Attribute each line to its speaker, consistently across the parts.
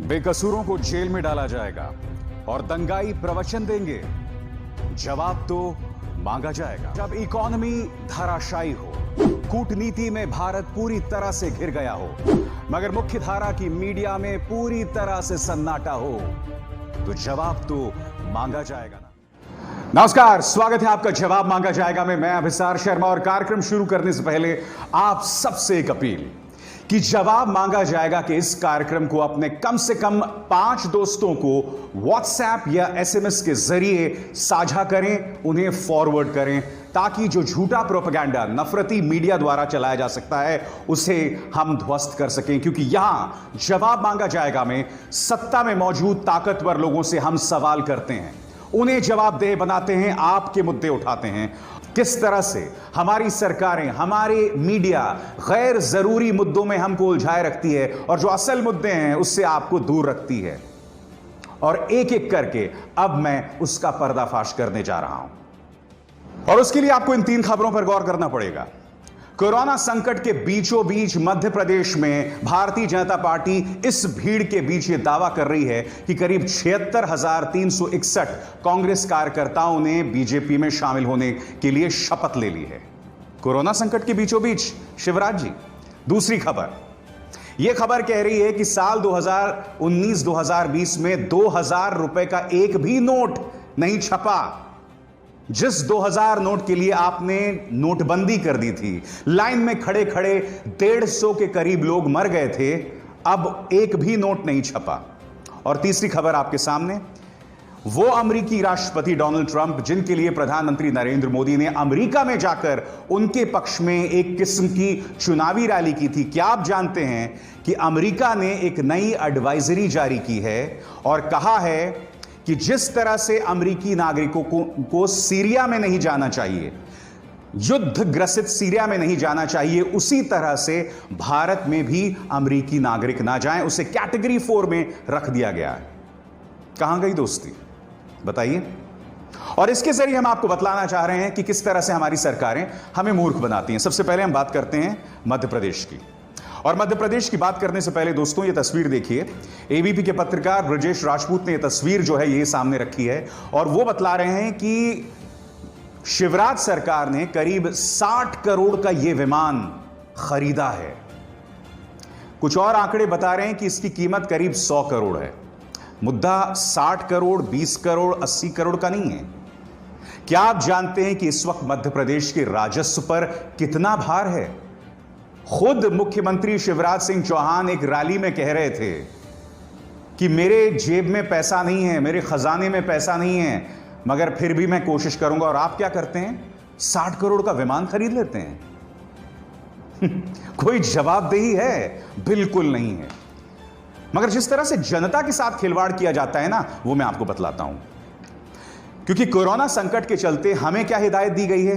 Speaker 1: बेकसूरों को जेल में डाला जाएगा और दंगाई प्रवचन देंगे, जवाब तो मांगा जाएगा। जब इकोनॉमी धराशायी हो, कूटनीति में भारत पूरी तरह से घिर गया हो, मगर मुख्यधारा की मीडिया में पूरी तरह से सन्नाटा हो, तो जवाब तो मांगा जाएगा ना। नमस्कार, स्वागत है आपका जवाब मांगा जाएगा में। मैं अभिसार शर्मा और कार्यक्रम शुरू करने से पहले आप सबसे एक अपील कि जवाब मांगा जाएगा कि इस कार्यक्रम को अपने कम से कम 5 दोस्तों को व्हाट्सएप या एसएमएस के जरिए साझा करें, उन्हें फॉरवर्ड करें, ताकि जो झूठा प्रोपेगेंडा नफरती मीडिया द्वारा चलाया जा सकता है उसे हम ध्वस्त कर सकें। क्योंकि यहां जवाब मांगा जाएगा में सत्ता में मौजूद ताकतवर लोगों से हम सवाल करते हैं, उन्हें जवाबदेह बनाते हैं, आपके मुद्दे उठाते हैं। किस तरह से हमारी सरकारें, हमारे मीडिया गैर जरूरी मुद्दों में हमको उलझाए रखती है और जो असल मुद्दे हैं उससे आपको दूर रखती है। और एक एक करके अब मैं उसका पर्दाफाश करने जा रहा हूं और उसके लिए आपको इन 3 खबरों पर गौर करना पड़ेगा। कोरोना संकट के बीचों बीच मध्य प्रदेश में भारतीय जनता पार्टी इस भीड़ के बीच यह दावा कर रही है कि करीब 76,361 कांग्रेस कार्यकर्ताओं ने बीजेपी में शामिल होने के लिए शपथ ले ली है। कोरोना संकट के बीचों बीच शिवराज जी। दूसरी खबर, यह खबर कह रही है कि साल 2019-2020 में 2,000 रुपए का एक भी नोट नहीं छपा। जिस 2,000 नोट के लिए आपने नोटबंदी कर दी थी, लाइन में खड़े खड़े 150 के करीब लोग मर गए थे, अब एक भी नोट नहीं छपा। और तीसरी खबर आपके सामने, वो अमेरिकी राष्ट्रपति डोनाल्ड ट्रंप जिनके लिए प्रधानमंत्री नरेंद्र मोदी ने अमेरिका में जाकर उनके पक्ष में एक किस्म की चुनावी रैली की थी। क्या आप जानते हैं कि अमेरिका ने एक नई एडवाइजरी जारी की है और कहा है कि जिस तरह से अमेरिकी नागरिकों को सीरिया में नहीं जाना चाहिए, युद्ध ग्रसित सीरिया में नहीं जाना चाहिए, उसी तरह से भारत में भी अमेरिकी नागरिक ना जाएं, उसे कैटेगरी 4 में रख दिया गया है। कहां गई दोस्ती, बताइए। और इसके जरिए हम आपको बतलाना चाह रहे हैं कि किस तरह से हमारी सरकारें हमें मूर्ख बनाती हैं। सबसे पहले हम बात करते हैं मध्य प्रदेश की। और मध्य प्रदेश की बात करने से पहले दोस्तों ये तस्वीर देखिए। एबीपी के पत्रकार ब्रजेश राजपूत ने ये तस्वीर जो है ये सामने रखी है और वो बतला रहे हैं कि शिवराज सरकार ने करीब 60 करोड़ का ये विमान खरीदा है। कुछ और आंकड़े बता रहे हैं कि इसकी कीमत करीब 100 करोड़ है। मुद्दा 60 करोड़, 20 करोड़, 80 करोड़ का नहीं है। क्या आप जानते हैं कि इस वक्त मध्य प्रदेश के राजस्व पर कितना भार है? खुद मुख्यमंत्री शिवराज सिंह चौहान एक रैली में कह रहे थे कि मेरे जेब में पैसा नहीं है, मेरे खजाने में पैसा नहीं है, मगर फिर भी मैं कोशिश करूंगा। और आप क्या करते हैं? 60 करोड़ का विमान खरीद लेते हैं। कोई जवाबदेही है? बिल्कुल नहीं है। मगर जिस तरह से जनता के साथ खिलवाड़ किया जाता है ना, वो मैं आपको बतलाता हूं। क्योंकि कोरोना संकट के चलते हमें क्या हिदायत दी गई है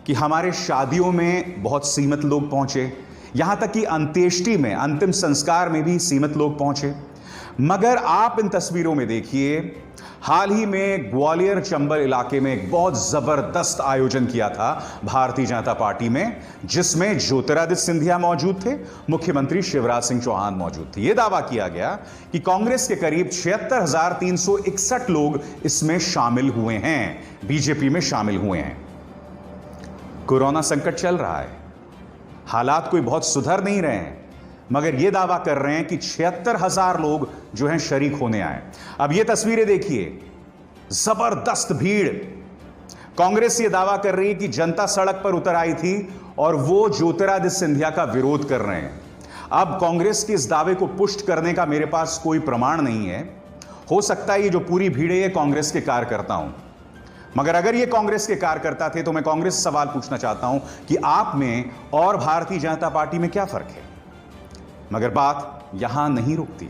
Speaker 1: कि हमारे शादियों में बहुत सीमित लोग पहुंचे, यहां तक कि अंत्येष्टि में, अंतिम संस्कार में भी सीमित लोग पहुंचे। मगर आप इन तस्वीरों में देखिए, हाल ही में ग्वालियर चंबल इलाके में एक बहुत जबरदस्त आयोजन किया था भारतीय जनता पार्टी में, जिसमें ज्योतिरादित्य सिंधिया मौजूद थे, मुख्यमंत्री शिवराज सिंह चौहान मौजूद थे। यह दावा किया गया कि कांग्रेस के करीब 76,361 लोग इसमें शामिल हुए हैं, बीजेपी में शामिल हुए हैं। कोरोना संकट चल रहा है, हालात कोई बहुत सुधर नहीं रहे हैं, मगर यह दावा कर रहे हैं कि 76,000 लोग जो हैं शरीक होने आए। अब ये तस्वीरें देखिए, जबरदस्त भीड़। कांग्रेस ये दावा कर रही है कि जनता सड़क पर उतर आई थी और वो ज्योतिरादित्य सिंधिया का विरोध कर रहे हैं। अब कांग्रेस के इस दावे को पुष्ट करने का मेरे पास कोई प्रमाण नहीं है। हो सकता है ये जो पूरी भीड़ है ये कांग्रेस के कार्यकर्ता हूं, मगर अगर ये कांग्रेस के कार्यकर्ता थे तो मैं कांग्रेस से सवाल पूछना चाहता हूं कि आप में और भारतीय जनता पार्टी में क्या फर्क है? मगर बात यहां नहीं रुकती।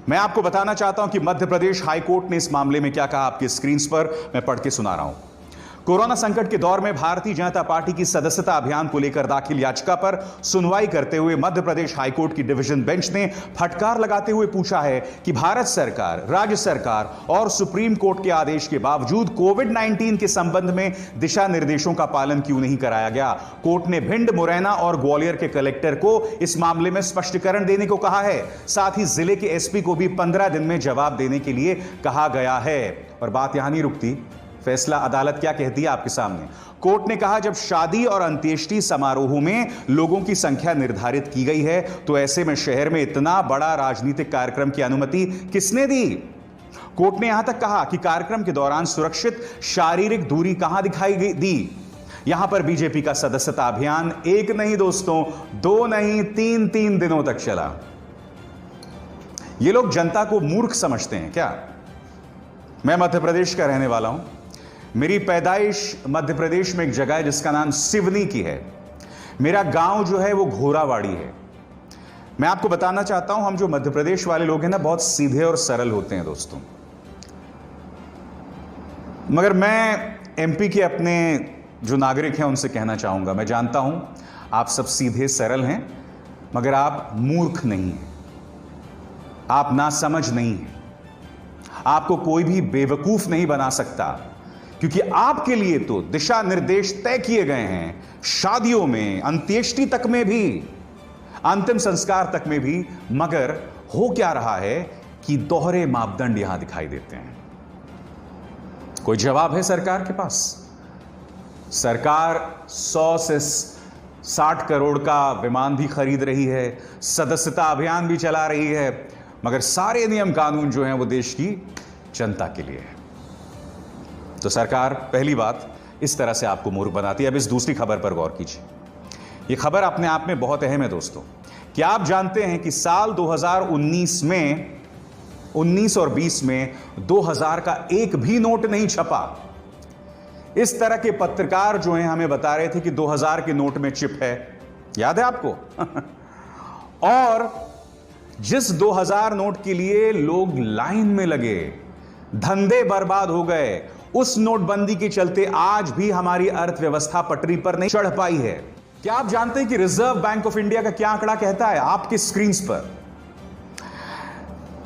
Speaker 1: मैं आपको बताना चाहता हूं कि मध्य प्रदेश हाईकोर्ट ने इस मामले में क्या कहा। आपकी स्क्रीन पर मैं पढ़ के सुना रहा हूं। कोरोना संकट के दौर में भारतीय जनता पार्टी की सदस्यता अभियान को लेकर दाखिल याचिका पर सुनवाई करते हुए मध्य प्रदेश हाईकोर्ट की डिवीजन बेंच ने फटकार लगाते हुए पूछा है कि भारत सरकार, राज्य सरकार और सुप्रीम कोर्ट के आदेश के बावजूद कोविड-19 के संबंध में दिशा निर्देशों का पालन क्यों नहीं कराया गया। कोर्ट ने भिंड, मुरैना और ग्वालियर के कलेक्टर को इस मामले में स्पष्टीकरण देने को कहा है। साथ ही जिले के एसपी को भी 15 दिन में जवाब देने के लिए कहा गया है। और बात यहां नहीं रुकती, फैसला अदालत क्या कहती है आपके सामने। कोर्ट ने कहा, जब शादी और अंत्येष्टि समारोहों में लोगों की संख्या निर्धारित की गई है तो ऐसे में शहर में इतना बड़ा राजनीतिक कार्यक्रम की अनुमति किसने दी। कोर्ट ने यहां तक कहा कि कार्यक्रम के दौरान सुरक्षित शारीरिक दूरी कहां दिखाई दी। यहां पर बीजेपी का सदस्यता अभियान एक नहीं दोस्तों, 2 नहीं 3 दिनों तक चला। ये लोग जनता को मूर्ख समझते हैं क्या। मैं मध्य प्रदेश का रहने वाला हूं। मेरी पैदाइश मध्य प्रदेश में एक जगह है जिसका नाम सिवनी की है। मेरा गांव जो है वो घोरावाड़ी है। मैं आपको बताना चाहता हूं, हम जो मध्य प्रदेश वाले लोग हैं ना, बहुत सीधे और सरल होते हैं दोस्तों। मगर मैं एमपी के अपने जो नागरिक हैं उनसे कहना चाहूंगा, मैं जानता हूं आप सब सीधे सरल हैं, मगर आप मूर्ख नहीं हैं, आप नासमझ नहीं हैं। आपको कोई भी बेवकूफ नहीं बना सकता, क्योंकि आपके लिए तो दिशा निर्देश तय किए गए हैं, शादियों में, अंत्येष्टि तक में भी, अंतिम संस्कार तक में भी। मगर हो क्या रहा है कि दोहरे मापदंड यहां दिखाई देते हैं। कोई जवाब है सरकार के पास? सरकार 100 से 60 करोड़ का विमान भी खरीद रही है, सदस्यता अभियान भी चला रही है, मगर सारे नियम कानून जो हैं वो देश की जनता के लिए है। तो सरकार पहली बात इस तरह से आपको मूर्ख बनाती है। अब इस दूसरी खबर पर गौर कीजिए। यह खबर अपने आप में बहुत अहम है दोस्तों। क्या आप जानते हैं कि साल 2019 में, 19 और 20 में 2000 का एक भी नोट नहीं छपा। इस तरह के पत्रकार जो हैं हमें बता रहे थे कि 2000 के नोट में चिप है, याद है आपको? और जिस 2000 नोट के लिए लोग लाइन में लगे, धंधे बर्बाद हो गए, उस नोटबंदी के चलते आज भी हमारी अर्थव्यवस्था पटरी पर नहीं चढ़ पाई है। क्या आप जानते हैं कि रिजर्व बैंक ऑफ इंडिया का क्या आंकड़ा कहता है आपके स्क्रीन पर?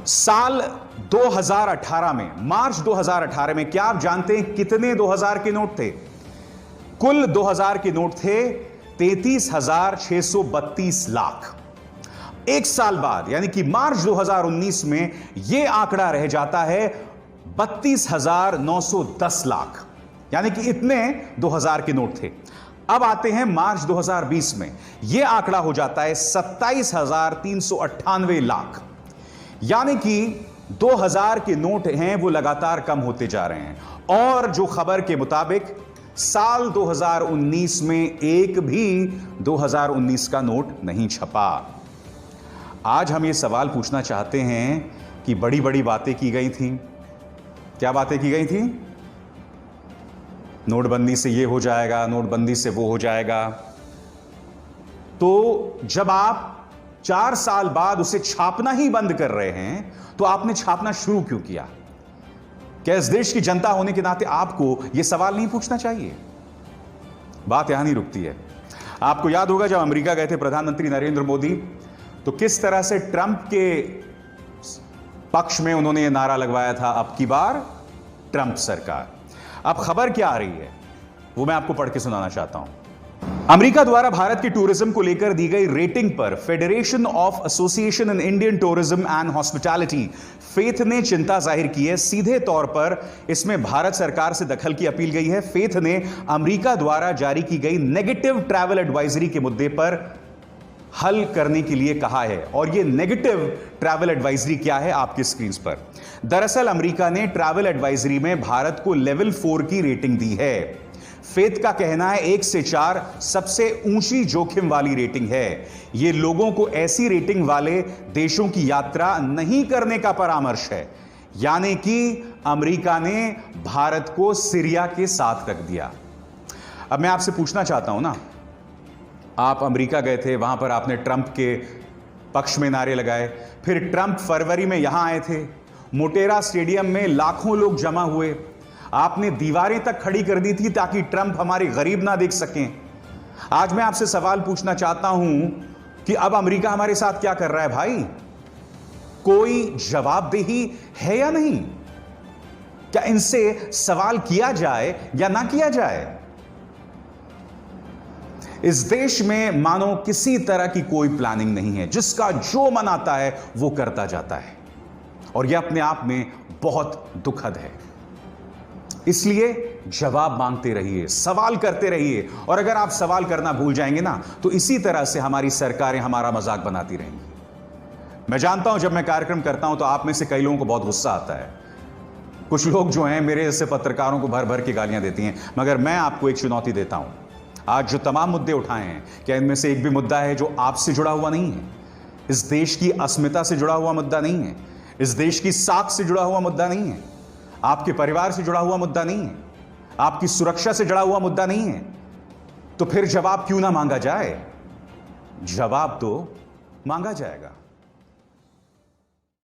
Speaker 1: साल 2018 में, मार्च 2018 में, क्या आप जानते हैं कितने 2000 के नोट थे? कुल 2000 के नोट थे 33,632 लाख। एक साल बाद यानी कि मार्च 2019 में यह आंकड़ा रह जाता है 32,910 लाख, यानी कि इतने 2000 के नोट थे। अब आते हैं मार्च 2020 में, यह आंकड़ा हो जाता है 27,398 लाख, यानी कि 2000 के नोट हैं वो लगातार कम होते जा रहे हैं। और जो खबर के मुताबिक साल 2019 में एक भी 2019 का नोट नहीं छपा। आज हम ये सवाल पूछना चाहते हैं कि बड़ी बड़ी बातें की गई थी। क्या बातें की गई थी? नोटबंदी से ये हो जाएगा, नोटबंदी से वो हो जाएगा। तो जब आप 4 साल बाद उसे छापना ही बंद कर रहे हैं तो आपने छापना शुरू क्यों किया? क्या इस देश की जनता होने के नाते आपको यह सवाल नहीं पूछना चाहिए? बात यहां नहीं रुकती है। आपको याद होगा जब अमेरिका गए थे प्रधानमंत्री नरेंद्र मोदी, तो किस तरह से ट्रंप के पक्ष में उन्होंने यह नारा लगवाया था, अब की बार ट्रंप सरकार। अब खबर क्या आ रही है वो मैं आपको पढ़ के सुनाना चाहता हूं। अमेरिका द्वारा भारत की टूरिज्म को लेकर दी गई रेटिंग पर federation of association in Indian tourism and hospitality faith ने चिंता जाहिर की है। सीधे तौर पर इसमें भारत सरकार से दखल की अपील गई है। फेथ ने अमेरिका द्वारा जारी की गई नेगेटिव ट्रैवल एडवाइजरी के मुद्दे पर हल करने के लिए कहा है। और यह नेगेटिव ट्रैवल एडवाइजरी क्या है आपकी स्क्रीन पर? दरअसल अमेरिका ने ट्रैवल एडवाइजरी में भारत को लेवल 4 की रेटिंग दी है। फेथ का कहना है 1 से 4 सबसे ऊंची जोखिम वाली रेटिंग है। यह लोगों को ऐसी रेटिंग वाले देशों की यात्रा नहीं करने का परामर्श है। यानी कि अमेरिका ने भारत को सीरिया के साथ रख दिया। अब मैं आपसे पूछना चाहता हूं ना, आप अमेरिका गए थे, वहां पर आपने ट्रंप के पक्ष में नारे लगाए, फिर ट्रंप फरवरी में यहां आए थे, मोटेरा स्टेडियम में लाखों लोग जमा हुए, आपने दीवारें तक खड़ी कर दी थी ताकि ट्रंप हमारे गरीब ना देख सकें। आज मैं आपसे सवाल पूछना चाहता हूं कि अब अमेरिका हमारे साथ क्या कर रहा है भाई? कोई जवाबदेही है या नहीं? क्या इनसे सवाल किया जाए या ना किया जाए? इस देश में मानो किसी तरह की कोई प्लानिंग नहीं है, जिसका जो मन आता है वो करता जाता है, और यह अपने आप में बहुत दुखद है। इसलिए जवाब मांगते रहिए, सवाल करते रहिए, और अगर आप सवाल करना भूल जाएंगे ना, तो इसी तरह से हमारी सरकारें हमारा मजाक बनाती रहेंगी। मैं जानता हूं, जब मैं कार्यक्रम करता हूं तो आप में से कई लोगों को बहुत गुस्सा आता है। कुछ लोग जो हैं मेरे जैसे पत्रकारों को भर भर के गालियां देती हैं, मगर मैं आपको एक चुनौती देता हूं। आज जो तमाम मुद्दे उठाए हैं, क्या इनमें से एक भी मुद्दा है जो आपसे जुड़ा हुआ नहीं है? इस देश की अस्मिता से जुड़ा हुआ मुद्दा नहीं है, इस देश की साख से जुड़ा हुआ मुद्दा नहीं है, आपके परिवार से जुड़ा हुआ मुद्दा नहीं है, आपकी सुरक्षा से जुड़ा हुआ मुद्दा नहीं है? तो फिर जवाब क्यों ना मांगा जाए? जवाब तो मांगा जाएगा।